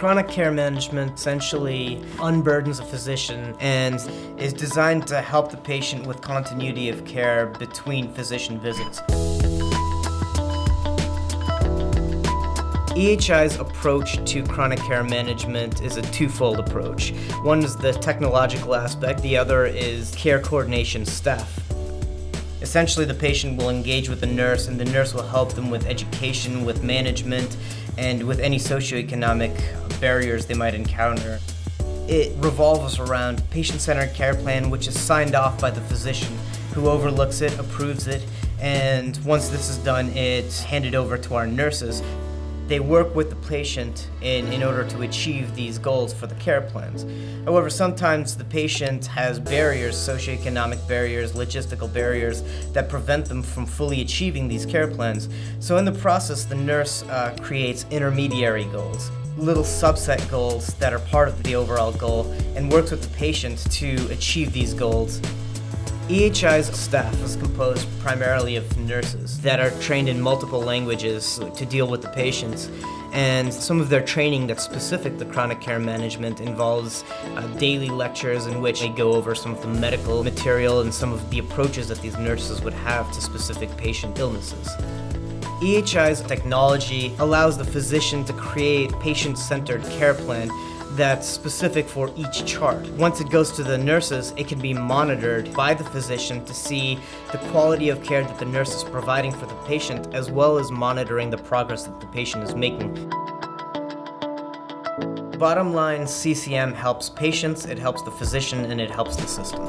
Chronic care management essentially unburdens a physician and is designed to help the patient with continuity of care between physician visits. EHI's approach to chronic care management is a twofold approach. One is the technological aspect, the other is care coordination staff. Essentially, the patient will engage with the nurse, and the nurse will help them with education, with management, and with any socioeconomic barriers they might encounter. It revolves around patient-centered care plan, which is signed off by the physician, who overlooks it, approves it, and once this is done, it's handed over to our nurses. They work with the patient in order to achieve these goals for the care plans. However, sometimes the patient has barriers, socioeconomic barriers, logistical barriers, that prevent them from fully achieving these care plans. So in the process, the nurse creates intermediary goals, little subset goals that are part of the overall goal, and works with the patient to achieve these goals. EHI's staff is composed primarily of nurses that are trained in multiple languages to deal with the patients, and some of their training that's specific to chronic care management involves daily lectures in which they go over some of the medical material and some of the approaches that these nurses would have to specific patient illnesses. EHI's technology allows the physician to create patient-centered care plan that's specific for each chart. Once it goes to the nurses, it can be monitored by the physician to see the quality of care that the nurse is providing for the patient, as well as monitoring the progress that the patient is making. Bottom line, CCM helps patients, it helps the physician, and it helps the system.